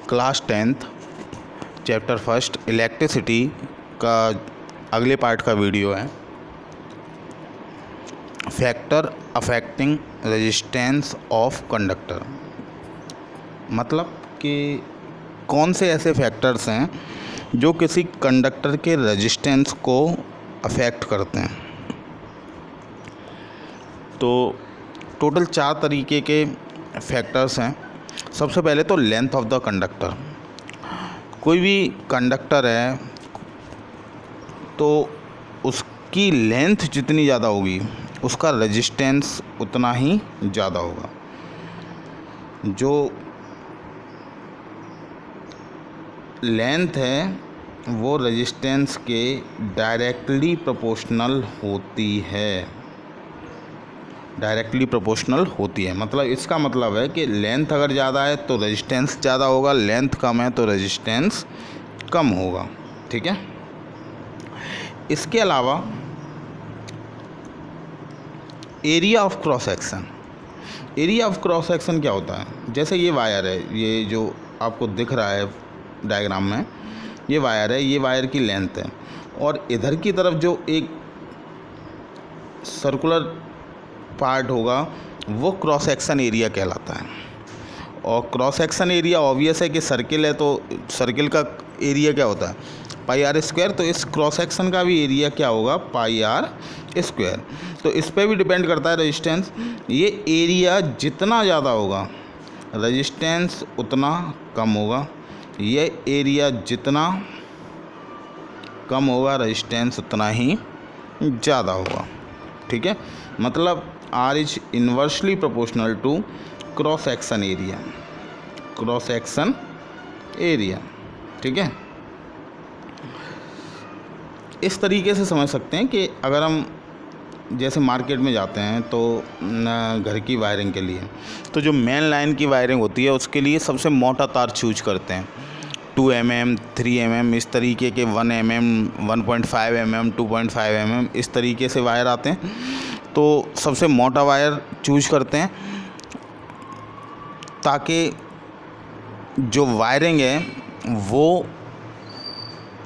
Class 10th chapter first electricity का अगले part का वीडियो है। Factor affecting resistance of conductor, मतलब कि कौन से ऐसे फैक्टर्स हैं जो किसी कंडक्टर के रेजिस्टेंस को अफेक्ट करते हैं। तो टोटल 4 तरीके के फैक्टर्स हैं। सबसे पहले तो लेंथ ऑफ द कंडक्टर। कोई भी कंडक्टर है तो उसकी लेंथ जितनी ज़्यादा होगी उसका रेजिस्टेंस उतना ही ज़्यादा होगा। जो लेंथ है वो रेजिस्टेंस के डायरेक्टली प्रोपोर्शनल होती है। मतलब इसका मतलब है कि लेंथ अगर ज़्यादा है तो रेजिस्टेंस ज़्यादा होगा, लेंथ कम है तो रेजिस्टेंस कम होगा। ठीक है। इसके अलावा area of cross section. Area of cross section क्या होता है? जैसे ये वायर है, ये जो आपको दिख रहा है डायग्राम में, ये वायर है, ये वायर की लेंथ है, और इधर की तरफ जो एक सर्कुलर पार्ट होगा वो क्रॉस सेक्शन एरिया कहलाता है। और क्रॉस सेक्शन एरिया ऑब्वियस है कि सर्किल है तो सर्किल का एरिया क्या होता है? पाई आर स्क्वायर। तो इस क्रॉस सेक्शन का भी एरिया क्या होगा? पाई आर स्क्वायर। तो इस पर भी डिपेंड करता है रेजिस्टेंस। ये एरिया जितना ज़्यादा होगा रेजिस्टेंस उतना कम होगा, ये एरिया जितना कम होगा रेजिस्टेंस उतना ही ज़्यादा होगा। ठीक है। मतलब R is inversely proportional to cross section area. ठीक है। इस तरीके से समझ सकते हैं कि अगर हम जैसे मार्केट में जाते हैं तो घर की वायरिंग के लिए, तो जो मेन लाइन की वायरिंग होती है उसके लिए सबसे मोटा तार चूज करते हैं। 2 mm, 3 mm, इस तरीके के 1 mm, 1.5 mm, 2.5 mm, इस तरीके से वायर आते हैं। तो सबसे मोटा वायर चूज करते हैं ताकि जो वायरिंग है वो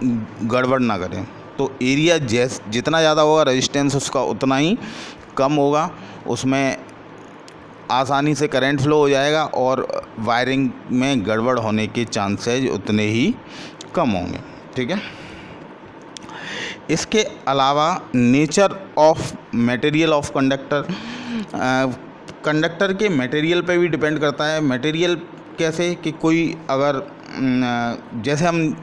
गड़बड़ ना करे। तो एरिया जितना ज़्यादा होगा रेजिस्टेंस उसका उतना ही कम होगा, उसमें आसानी से करंट फ्लो हो जाएगा और वायरिंग में गड़बड़ होने के चांसेस उतने ही कम होंगे। ठीक है। इसके अलावा nature of material of conductor, conductor के मटेरियल पे भी डिपेंड करता है। मटेरियल कैसे कि कोई अगर जैसे हम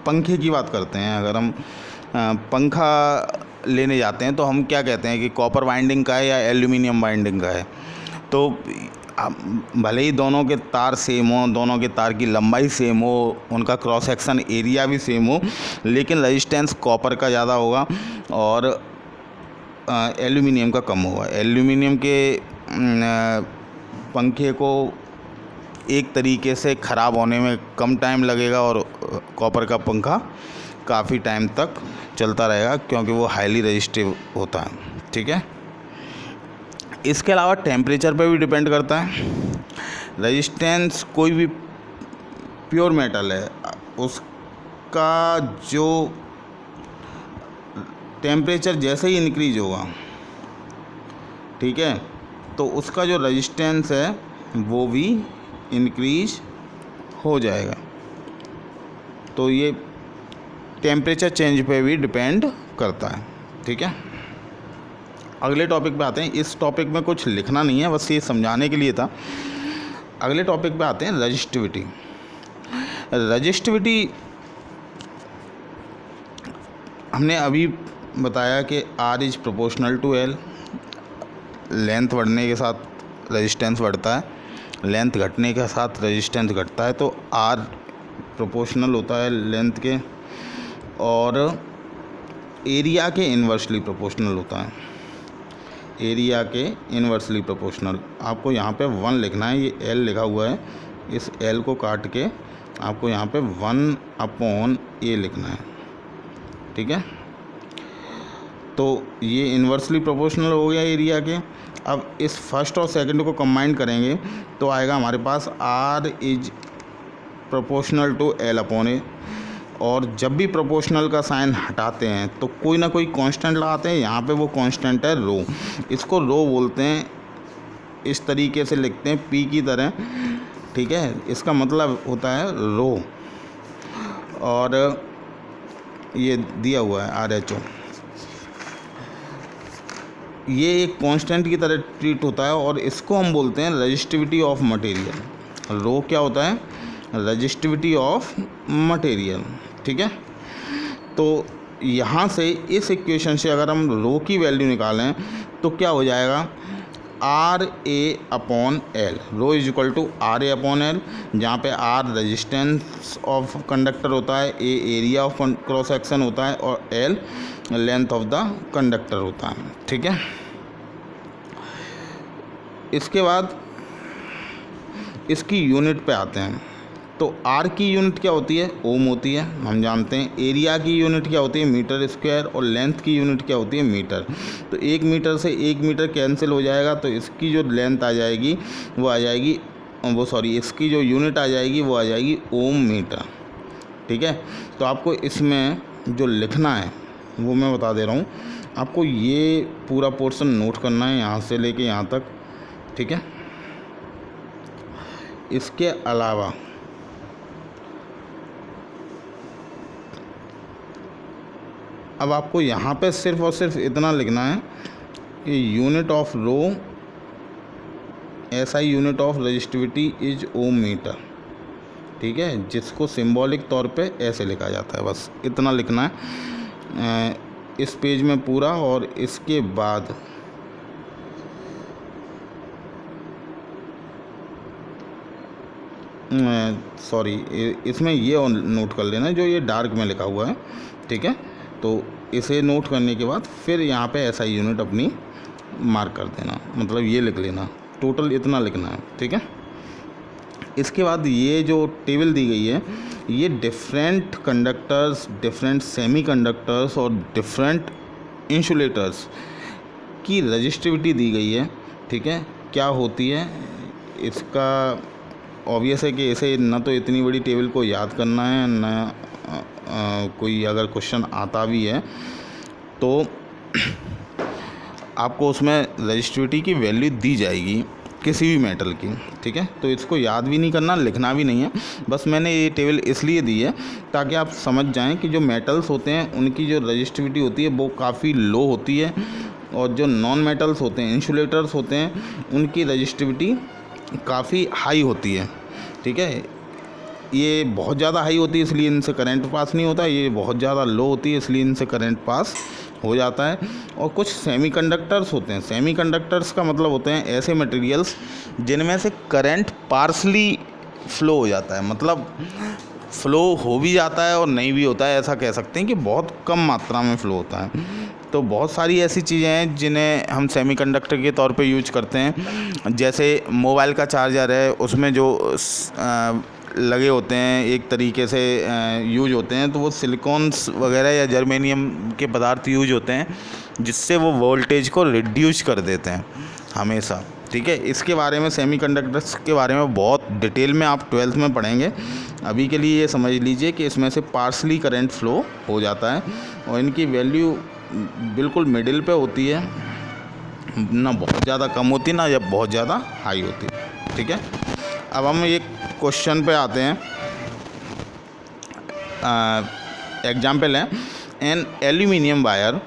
पंखे की बात करते हैं, अगर हम पंखा लेने जाते हैं तो हम क्या कहते हैं कि कॉपर वाइंडिंग का है या एल्यूमिनियम वाइंडिंग का है। तो भले ही दोनों के तार सेम हो, दोनों के तार की लंबाई सेम हो, उनका क्रॉस सेक्शन एरिया भी सेम हो, लेकिन रेजिस्टेंस कॉपर का ज़्यादा होगा और एल्यूमिनियम का कम होगा। एल्यूमिनियम के पंखे को एक तरीके से ख़राब होने में कम टाइम लगेगा और कॉपर का पंखा काफ़ी टाइम तक चलता रहेगा क्योंकि वो हाईली रेजिस्टिव होता है। ठीक है। इसके अलावा टेम्परेचर पे भी डिपेंड करता है। रेजिस्टेंस कोई भी प्योर मेटल है उसका जो टेम्परेचर जैसे ही इंक्रीज होगा, ठीक है, तो उसका जो रेजिस्टेंस है वो भी इंक्रीज हो जाएगा। तो ये टेम्परेचर चेंज पे भी डिपेंड करता है। ठीक है। अगले टॉपिक पे आते हैं। इस टॉपिक में कुछ लिखना नहीं है, बस ये समझाने के लिए था। अगले टॉपिक पे आते हैं रजिस्टिविटी। रजिस्टिविटी हमने अभी बताया कि R is proportional to L। Length बढ़ने के साथ रेजिस्टेंस बढ़ता है, लेंथ घटने के साथ रेजिस्टेंस घटता है। तो R प्रोपोर्शनल होता है लेंथ के, और एरिया के इन्वर्सली प्रोपोर्शनल होता है। एरिया के इन्वर्सली प्रोपोर्शनल। आपको यहाँ पे 1 लिखना है, ये L लिखा हुआ है, इस L को काट के आपको यहाँ पे 1/A लिखना है। ठीक है। तो ये इन्वर्सली प्रोपोर्शनल हो गया एरिया के। अब इस फर्स्ट और सेकंड को कंबाइन करेंगे तो आएगा हमारे पास R is proportional to L upon A, और जब भी प्रोपोर्शनल का साइन हटाते हैं तो कोई ना कोई कांस्टेंट लगाते हैं। यहाँ पे वो कांस्टेंट है रो, इसको रो बोलते हैं। इस तरीके से लिखते हैं पी की तरह, ठीक है। इसका मतलब होता है रो, और ये दिया हुआ है आर एच ओ। ये एक कांस्टेंट की तरह ट्रीट होता है और इसको हम बोलते हैं रेजिस्टिविटी ऑफ मटेरियल। रो क्या होता है? रेजिस्टिविटी ऑफ मटेरियल, ठीक है। तो यहाँ से इस इक्वेशन से अगर हम रो की वैल्यू निकालें तो क्या हो जाएगा? R A upon L. Rho is equal to R A upon L, जहाँ पे आर रेजिस्टेंस ऑफ कंडक्टर होता है, A area of cross section होता है, और L length of the conductor होता है, ठीक है। इसके बाद इसकी यूनिट पे आते हैं। तो आर की यूनिट क्या होती है? ओम होती है, हम जानते हैं। एरिया की यूनिट क्या होती है? Metre square. और लेंथ की यूनिट क्या होती है? मीटर। तो 1 मीटर से 1 मीटर कैंसिल हो जाएगा, तो इसकी जो लेंथ आ जाएगी वो आ जाएगी, इसकी जो यूनिट आ जाएगी वो आ जाएगी ओम मीटर, ठीक है। तो आपको इसमें जो लिखना है वो मैं बता दे रहा हूँ। आपको ये पूरा पोर्शन नोट करना है यहाँ से लेके यहाँ तक, ठीक है। इसके अलावा अब आपको यहाँ पे सिर्फ और सिर्फ इतना लिखना है कि unit of rho SI unit of resistivity is ohm metre, ठीक है, जिसको सिंबॉलिक तौर पे ऐसे लिखा जाता है। बस इतना लिखना है इस पेज में पूरा। और इसके बाद इसमें ये नोट कर लेना जो ये डार्क में लिखा हुआ है, ठीक है। तो इसे नोट करने के बाद फिर यहाँ पे SI यूनिट अपनी मार्क कर देना, मतलब ये लिख लेना, टोटल इतना लिखना है, ठीक है। इसके बाद ये जो टेबल दी गई है ये different conductors, different semi conductors और डिफरेंट इंसुलेटर्स की रजिस्टिविटी दी गई है, ठीक है। क्या होती है इसका ऑब्वियस है कि इसे ना तो इतनी बड़ी टेबल को याद करना है, ना कोई अगर क्वेश्चन आता भी है तो आपको उसमें रजिस्टिविटी की वैल्यू दी जाएगी किसी भी मेटल की, ठीक है। तो इसको याद भी नहीं करना, लिखना भी नहीं है। बस मैंने ये टेबल इसलिए दी है ताकि आप समझ जाएं कि जो मेटल्स होते हैं उनकी जो रजिस्टिविटी होती है वो काफ़ी लो होती है, और जो नॉन मेटल्स होते हैं, इंसुलेटर्स होते हैं, उनकी रजिस्टिविटी काफ़ी हाई होती है, ठीक है। ये बहुत ज़्यादा हाई होती है इसलिए इनसे करंट पास नहीं होता, ये बहुत ज़्यादा लो होती है इसलिए इनसे करंट पास हो जाता है। और कुछ सेमीकंडक्टर्स होते हैं। सेमीकंडक्टर्स का मतलब होते हैं ऐसे मटेरियल्स जिनमें से करंट पार्सली फ़्लो हो जाता है, मतलब फ़्लो हो भी जाता है और नहीं भी होता है, ऐसा कह सकते हैं कि बहुत कम मात्रा में फ़्लो होता है। तो बहुत सारी ऐसी चीज़ें हैं जिन्हें हम सेमीकंडक्टर के तौर पे यूज करते हैं। जैसे मोबाइल का चार्जर है, उसमें जो लगे होते हैं एक तरीके से यूज होते हैं, तो वो सिलिकॉन्स वगैरह या जर्मेनियम के पदार्थ यूज होते हैं जिससे वो वोल्टेज को रिड्यूस कर देते हैं हमेशा, ठीक है। इसके बारे में, सेमीकंडक्टर्स के बारे में बहुत डिटेल में आप 12th में पढ़ेंगे। अभी के लिए ये समझ लीजिए कि इसमें से पार्सली करंट फ्लो हो जाता है और इनकी वैल्यू बिल्कुल मिडिल पे होती है, ना बहुत ज़्यादा कम होती ना या बहुत ज़्यादा हाई होती, ठीक है। अब हम एक क्वेश्चन पे आते हैं। एग्जाम्पल है, एन एल्यूमिनियम वायर